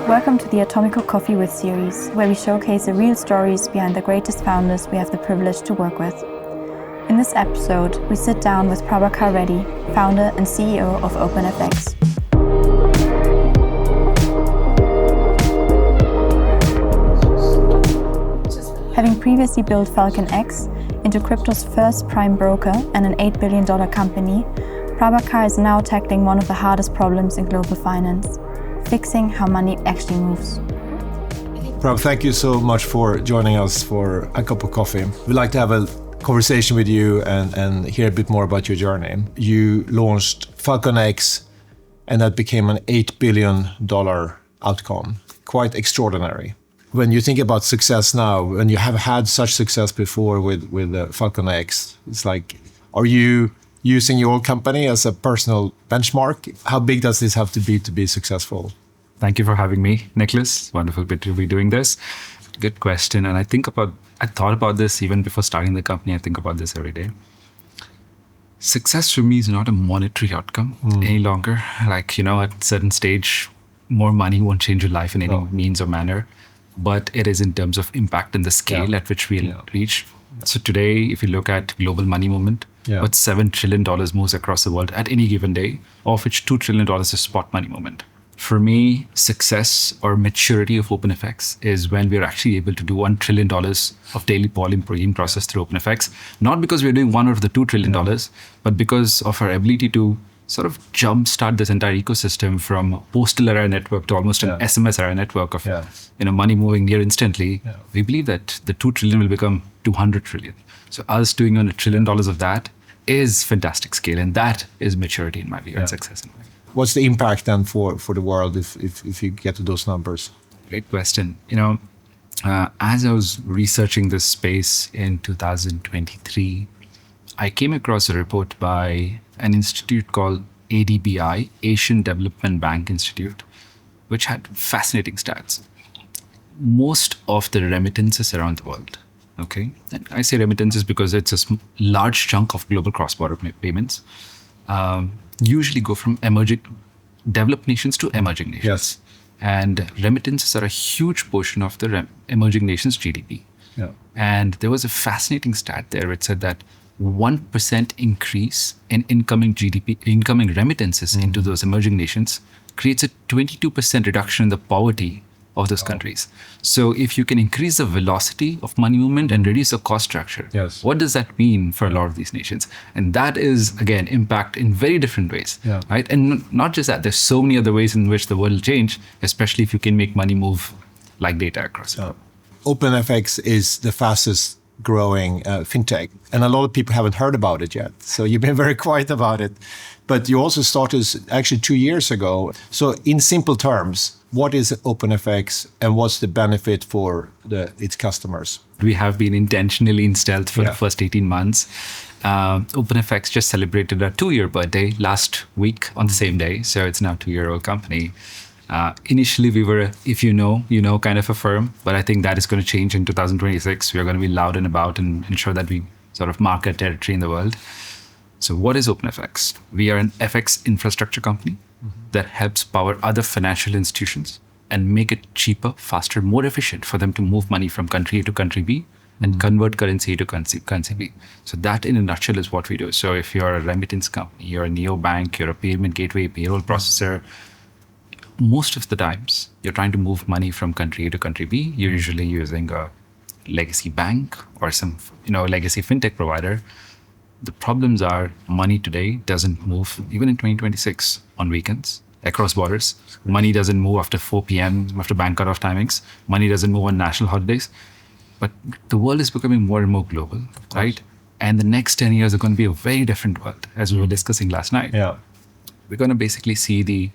Welcome to the Atomico Coffee With series, where we showcase the real stories behind the greatest founders we have the privilege to work with. In this episode, we sit down with Prabhakar Reddy, founder and CEO of OpenFX. Having previously built FalconX into crypto's first prime broker and an $8 billion company, Prabhakar is now tackling one of the hardest problems in global finance: fixing how money actually moves. Prab, thank you so much for joining us for a cup of coffee. We'd like to have a conversation with you and hear a bit more about your journey. You launched FalconX, and that became an $8 billion outcome. Quite extraordinary. When you think about success now, and you have had such success before with FalconX, it's like, are you using your company as a personal benchmark? How big does this have to be successful? Thank you for having me, Niklas. Wonderful to be doing this. Good question. And I thought about this even before starting the company. I think about this every day. Success for me is not a monetary outcome any longer. Like, at a certain stage, more money won't change your life in any means or manner. But it is in terms of impact and the scale at which we'll reach. So today, if you look at global money movement, about $7 trillion moves across the world at any given day, of which $2 trillion is spot money movement. For me, success or maturity of OpenFX is when we're actually able to do $1 trillion of daily volume being processed through OpenFX, not because we're doing one of the $2 trillion, but because of our ability to sort of jumpstart this entire ecosystem from a postal era network to almost an SMS era network of money moving near instantly. We believe that the 2 trillion will become 200 trillion. So us doing $1 trillion of that is fantastic scale, and that is maturity in my view and success in my view. What's the impact then for the world if you get to those numbers? Great question. As I was researching this space in 2023, I came across a report by an institute called ADBI, Asian Development Bank Institute, which had fascinating stats. Most of the remittances around the world, and I say remittances because it's a large chunk of global cross-border payments, usually go from developed nations to emerging nations. Yes. And remittances are a huge portion of the emerging nations' GDP. Yeah. And there was a fascinating stat there which said that 1% increase in incoming remittances into those emerging nations creates a 22% reduction in the poverty of those countries. So if you can increase the velocity of money movement and reduce the cost structure, what does that mean for a lot of these nations? And that is, again, impact in very different ways, right? And not just that, there's so many other ways in which the world will change, especially if you can make money move like data across the world. OpenFX is the fastest growing fintech, and a lot of people haven't heard about it yet. So you've been very quiet about it. But you also started actually 2 years ago. So in simple terms, what is OpenFX and what's the benefit for its customers? We have been intentionally in stealth for the first 18 months. OpenFX just celebrated our 2-year birthday last week on the same day. So it's now a 2-year-old company. Initially, we were, if you know kind of a firm, but I think that is going to change in 2026. We are going to be loud and about and ensure that we sort of mark our territory in the world. So what is OpenFX? We are an FX infrastructure company that helps power other financial institutions and make it cheaper, faster, more efficient for them to move money from country A to country B and convert currency A to currency B. So that in a nutshell is what we do. So if you're a remittance company, you're a neobank, you're a payment gateway, payroll processor, most of the times you're trying to move money from country A to country B, you're usually using a legacy bank or some legacy fintech provider. The problems are money today doesn't move even in 2026 on weekends across borders. Money doesn't move after 4 p.m. after bank cutoff timings. Money doesn't move on national holidays. But the world is becoming more and more global, right? And the next 10 years are going to be a very different world, as we were discussing last night. Yeah. We're going to basically see the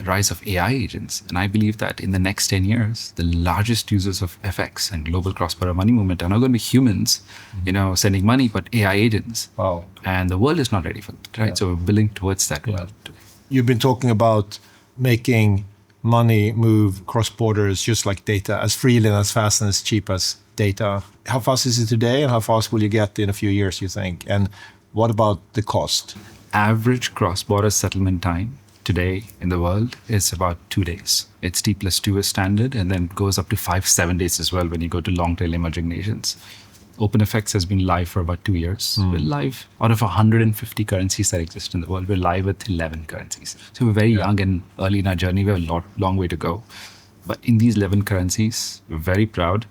rise of AI agents. And I believe that in the next 10 years, the largest users of FX and global cross-border money movement are not going to be humans, sending money, but AI agents. Wow. And the world is not ready for that, right? So we're building towards that world. You've been talking about making money move cross borders just like data, as freely and as fast and as cheap as data. How fast is it today and how fast will you get in a few years, you think? And what about the cost? Average cross-border settlement time today in the world is about 2 days. It's T+2 is standard, and then goes up to 5-7 days as well when you go to long tail emerging nations. OpenFX has been live for about 2 years. We're live out of 150 currencies that exist in the world. We're live with 11 currencies. So we're very young and early in our journey. We have a long way to go. But in these 11 currencies, we're very proud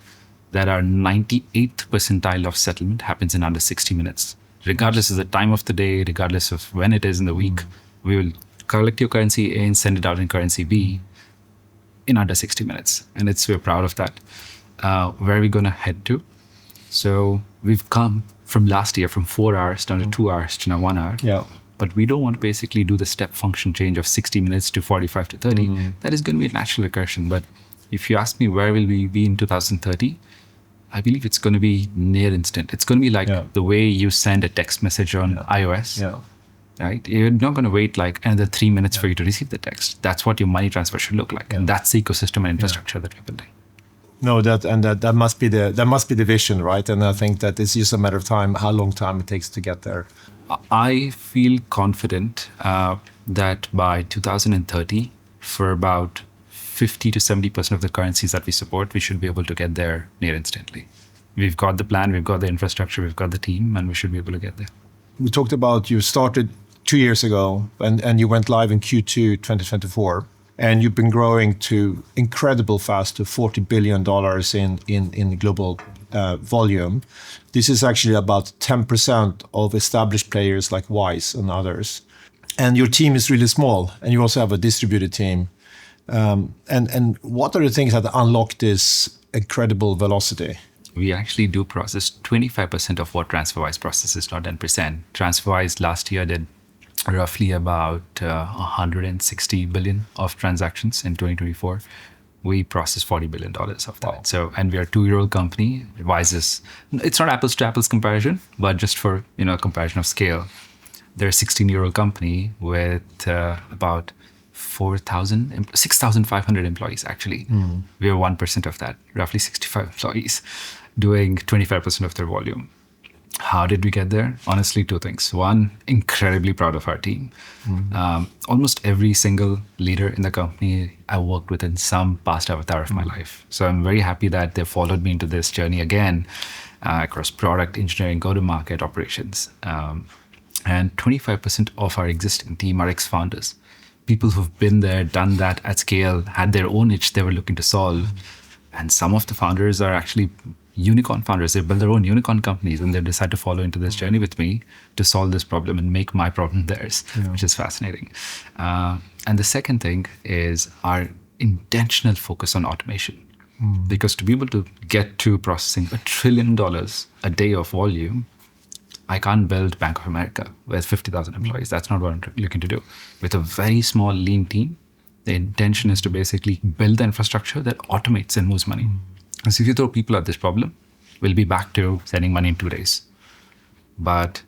that our 98th percentile of settlement happens in under 60 minutes. Regardless of the time of the day, regardless of when it is in the week, we will collect your currency A and send it out in currency B in under 60 minutes. And we're proud of that. Where are we going to head to? So we've come from last year from 4 hours down to 2 hours to now 1 hour. Yeah. But we don't want to basically do the step function change of 60 minutes to 45 to 30. That is going to be a natural recursion. But if you ask me where will we be in 2030, I believe it's going to be near instant. It's going to be like the way you send a text message on iOS. Yeah. Right? You're not going to wait like another 3 minutes for you to receive the text. That's what your money transfer should look like. And that's the ecosystem and infrastructure that we're building. No, that must be the vision, right? And I think that it's just a matter of time, how long time it takes to get there. I feel confident that by 2030, for about 50 to 70% of the currencies that we support, we should be able to get there near instantly. We've got the plan, we've got the infrastructure, we've got the team, and we should be able to get there. We talked about you started 2 years ago, and you went live in Q2 2024. And you've been growing to incredible fast to $40 billion in global volume. This is actually about 10% of established players like Wise and others. And your team is really small, and you also have a distributed team. And what are the things that unlock this incredible velocity? We actually do process 25% of what TransferWise processes, not 10%. TransferWise last year did roughly about 160 billion of transactions in 2024. We processed $40 billion of that. Wow. So, and we are a 2-year-old company. Wise is, it's not apples to apples comparison, but just for a comparison of scale, they're a 16-year-old company with about 6,500 employees actually. We are 1% of that, roughly 65 employees, doing 25% of their volume. How did we get there? Honestly, 2 things. One, incredibly proud of our team. Almost every single leader in the company I worked with in some past avatar of my life. So I'm very happy that they followed me into this journey again across product, engineering, go-to-market, operations. And 25% of our existing team are ex-founders. People who've been there, done that at scale, had their own itch they were looking to solve. And some of the founders are actually unicorn founders. They build their own unicorn companies and they decide to follow into this journey with me to solve this problem and make my problem theirs, which is fascinating. And the second thing is our intentional focus on automation. Because to be able to get to processing $1 trillion a day of volume, I can't build Bank of America with 50,000 employees. That's not what I'm looking to do. With a very small, lean team, the intention is to basically build the infrastructure that automates and moves money. So if you throw people at this problem, we'll be back to sending money in 2 days. But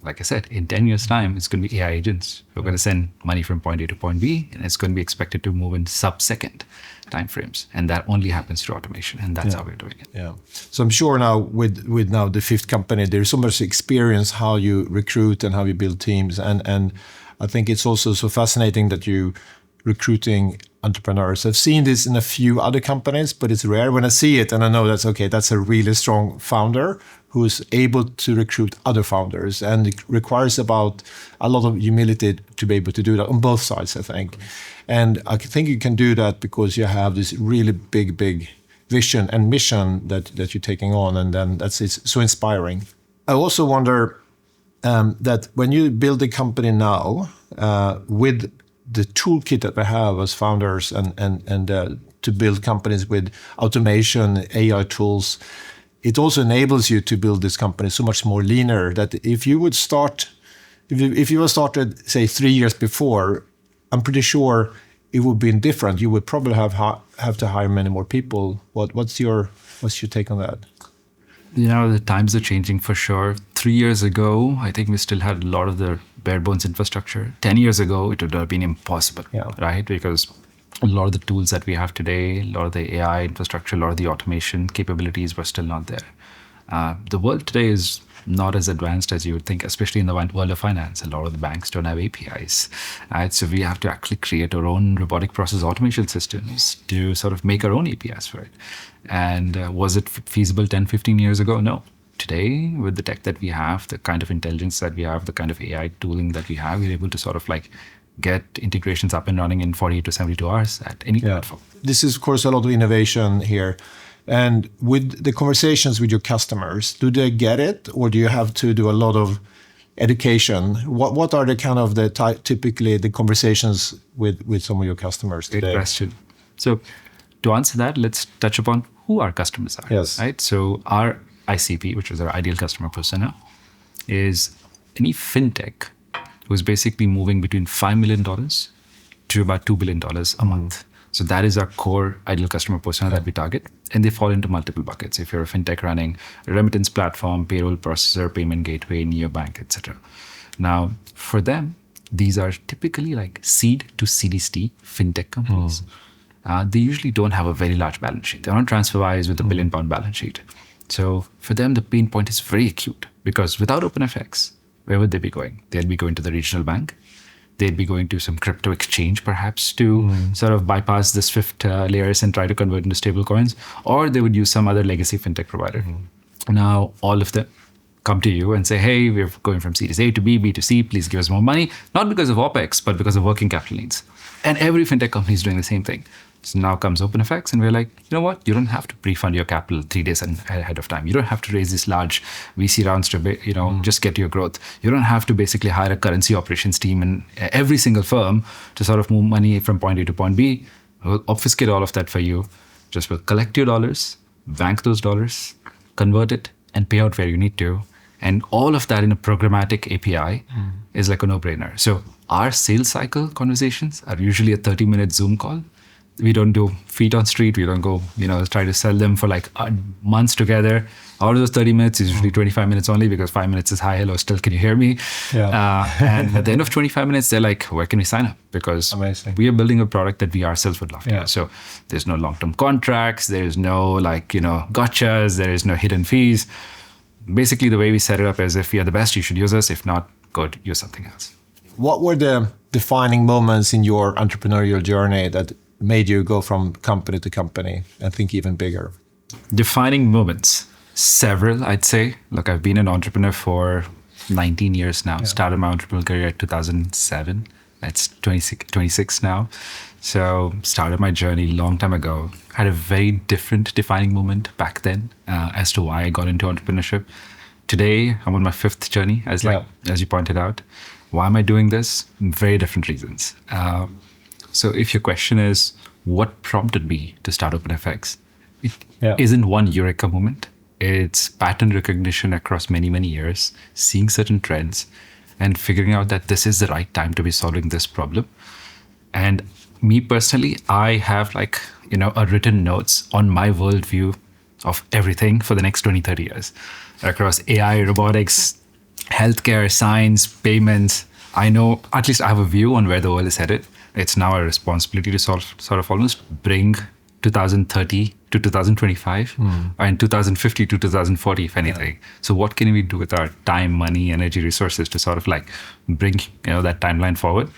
like I said, in 10 years' time, it's going to be AI agents. We're going to send money from point A to point B, and it's going to be expected to move in sub-second timeframes. And that only happens through automation, and that's how we're doing it. Yeah. So I'm sure now with now the 5th company, there's so much experience how you recruit and how you build teams. And I think it's also so fascinating that you recruiting entrepreneurs. I've seen this in a few other companies, but it's rare when I see it and I know that's a really strong founder who's able to recruit other founders, and it requires about a lot of humility to be able to do that on both sides, I think. And I think you can do that because you have this really big vision and mission that you're taking on, and then it's so inspiring. I also wonder that when you build a company now with the toolkit that we have as founders and to build companies with automation, AI tools, it also enables you to build this company so much more leaner that if you would start, if you started, say, 3 years before, I'm pretty sure it would be different. You would probably have to hire many more people. What's your take on that? The times are changing for sure. 3 years ago, I think we still had a lot of the bare bones infrastructure. 10 years ago, it would have been impossible, right? Because a lot of the tools that we have today, a lot of the AI infrastructure, a lot of the automation capabilities were still not there. The world today is not as advanced as you would think, especially in the world of finance. A lot of the banks don't have APIs. Right? So we have to actually create our own robotic process automation systems to sort of make our own APIs for it. And was it feasible 10, 15 years ago? No. Today, with the tech that we have, the kind of intelligence that we have, the kind of AI tooling that we have, we're able to sort of like get integrations up and running in 48 to 72 hours at any platform. This is, of course, a lot of innovation here. And with the conversations with your customers, do they get it, or do you have to do a lot of education? What are the kind of typically the conversations with some of your customers today? Great question. So to answer that, let's touch upon who our customers are. Yes. Right. So our ICP, which is our ideal customer persona, is any fintech who's basically moving between $5 million to about $2 billion a month. So that is our core ideal customer persona that we target. And they fall into multiple buckets. If you're a fintech running a remittance platform, payroll processor, payment gateway, neobank, etc. Now, for them, these are typically like seed to Series D fintech companies. They usually don't have a very large balance sheet. They're not TransferWise with a £1 billion balance sheet. So for them, the pain point is very acute, because without OpenFX, where would they be going? They'd be going to the regional bank. They'd be going to some crypto exchange, perhaps, to sort of bypass the Swift layers and try to convert into stable coins. Or they would use some other legacy fintech provider. Now, all of them come to you and say, hey, we're going from Series A to B, B to C, please give us more money. Not because of OpEx, but because of working capital needs. And every fintech company is doing the same thing. So now comes OpenFX, and we're like, you know what? You don't have to pre-fund your capital 3 days ahead of time. You don't have to raise these large VC rounds to, just get your growth. You don't have to basically hire a currency operations team in every single firm to sort of move money from point A to point B. We'll obfuscate all of that for you. Just will collect your dollars, bank those dollars, convert it, and pay out where you need to. And all of that in a programmatic API is like a no-brainer. So our sales cycle conversations are usually a 30-minute Zoom call. We don't do feet on street. We don't go, try to sell them for like months together. Out of those 30 minutes is usually 25 minutes only, because 5 minutes is hi, hello, still, can you hear me? Yeah. And at the end of 25 minutes, they're like, where can we sign up? Because we are building a product that we ourselves would love to use. So there's no long-term contracts. There's no gotchas. There is no hidden fees. Basically, the way we set it up is, if you're the best, you should use us. If not, go use something else. What were the defining moments in your entrepreneurial journey that made you go from company to company and think even bigger? Defining moments. Several, I'd say. Look, I've been an entrepreneur for 19 years now. Started my entrepreneurial career in 2007. That's 26 now. So started my journey a long time ago. Had a very different defining moment back then as to why I got into entrepreneurship. Today, I'm on my 5th journey, as you pointed out. Why am I doing this? Very different reasons. So if your question is, what prompted me to start OpenFX? It isn't one eureka moment. It's pattern recognition across many, many years, seeing certain trends and figuring out that this is the right time to be solving this problem. And me personally, I have a written notes on my worldview of everything for the next 20, 30 years across AI, robotics, healthcare, science, payments. I know, at least I have a view on where the world is headed. It's now a responsibility to sort of almost bring 2030 to 2025 and 2050 to 2040, if anything. So what can we do with our time, money, energy, resources to sort of bring that timeline forward?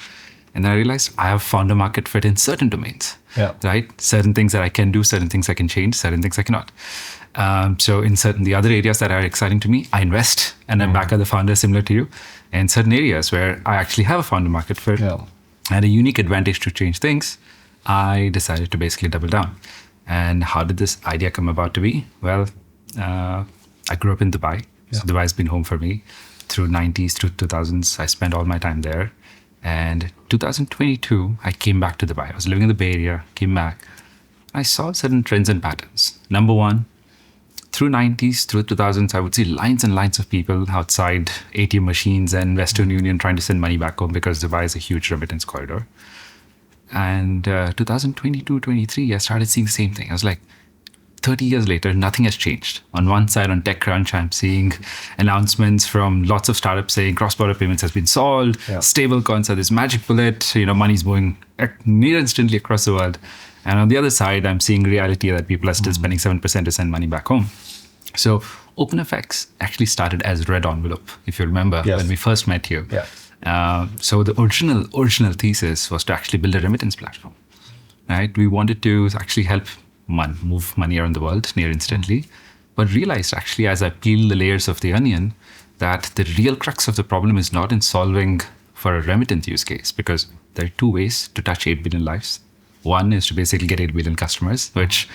And then I realized I have found a market fit in certain domains, right? Certain things that I can do, certain things I can change, certain things I cannot. So in the other areas that are exciting to me, I invest and I'm back at the founder, similar to you. And certain areas where I actually have a founder market fit, and a unique advantage to change things, I decided to basically double down. And how did this idea come about to be? Well, I grew up in Dubai. So Dubai has been home for me through 90s, through 2000s. I spent all my time there. And 2022, I came back to Dubai. I was living in the Bay Area, came back. I saw certain trends and patterns. Number one, through 90s, through 2000s, I would see lines and lines of people outside ATM machines and Western Union trying to send money back home, because Dubai is a huge remittance corridor. And 2022, 23, I started seeing the same thing. I was like, 30 years later, nothing has changed. On one side, on TechCrunch, I'm seeing announcements from lots of startups saying cross-border payments has been solved, stable coins are this magic bullet, money's moving near instantly across the world. And on the other side, I'm seeing reality that people are still spending 7% to send money back home. So OpenFX actually started as Red Envelope, if you remember, when we first met you. Yeah. So the original thesis was to actually build a remittance platform, right? We wanted to actually help move money around the world near instantly, but realized actually as I peeled the layers of the onion that the real crux of the problem is not in solving for a remittance use case, because there are two ways to touch 8 billion lives. One is to basically get 8 billion customers, which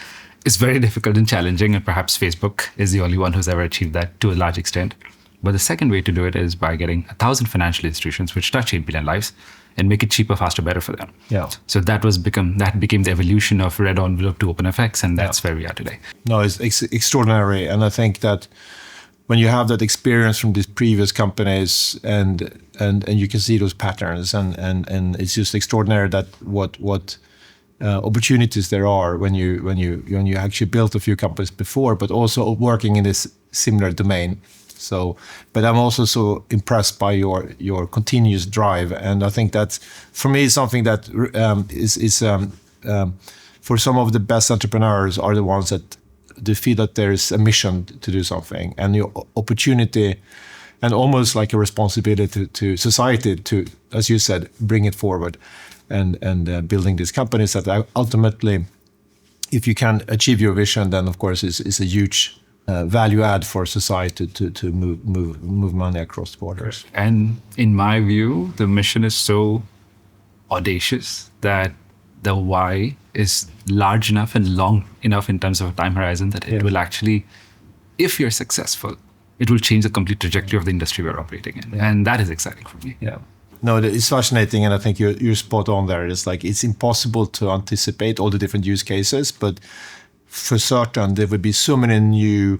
is very difficult and challenging, and perhaps Facebook is the only one who's ever achieved that to a large extent. But the second way to do it is by getting 1,000 financial institutions which touch 8 billion lives and make it cheaper, faster, better for them. Yeah. So that became the evolution of Red Envelope to OpenFX, and that's where we are today. No, it's extraordinary, and I think that when you have that experience from these previous companies, and you can see those patterns, and it's just extraordinary that what opportunities there are when you actually built a few companies before, but also working in this similar domain. So, but I'm also so impressed by your continuous drive, and I think that's for me something that is for some of the best entrepreneurs are the ones that they feel that there is a mission to do something, and your opportunity, and almost like a responsibility to society to, as you said, bring it forward, and building these companies that ultimately, if you can achieve your vision, then of course is a huge value add for society to move money across borders. And in my view, the mission is so audacious that the why is large enough and long enough in terms of a time horizon that it will actually, if you're successful, it will change the complete trajectory of the industry we're operating in. Yeah. And that is exciting for me. Yeah. No, it's fascinating, and I think you're spot on there. It's like it's impossible to anticipate all the different use cases, but for certain there would be so many new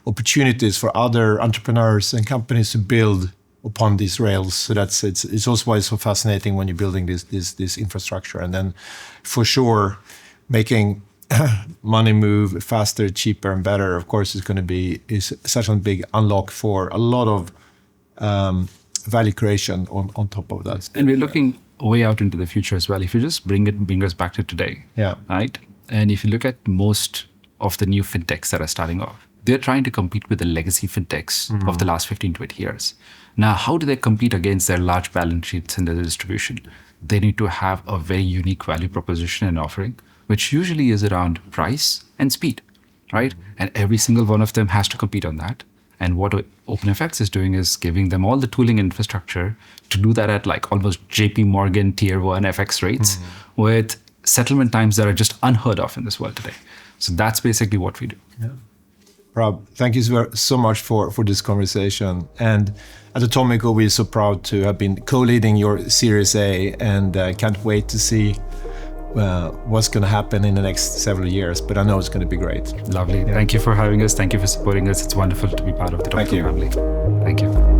opportunities for other entrepreneurs and companies to build upon these rails. So it's also why it's so fascinating when you're building this infrastructure, and then for sure making money move faster, cheaper, and better. Of course, is such a big unlock for a lot of value creation on top of that. And we're looking way out into the future as well. If you just bring us back to today, right? And if you look at most of the new fintechs that are starting off, they're trying to compete with the legacy fintechs of the last 15, 20 years. Now, how do they compete against their large balance sheets and their distribution? They need to have a very unique value proposition and offering, which usually is around price and speed, right? And every single one of them has to compete on that. And what OpenFX is doing is giving them all the tooling and infrastructure to do that at like almost JP Morgan tier 1 FX rates with settlement times that are just unheard of in this world today. So that's basically what we do. Yeah. Prab, thank you so much for this conversation. And at Atomico, we're so proud to have been co-leading your Series A, and can't wait to see what's going to happen in the next several years, but I know it's going to be great. Lovely. Yeah. Thank you for having us. Thank you for supporting us. It's wonderful to be part of the Atomico family. Thank you.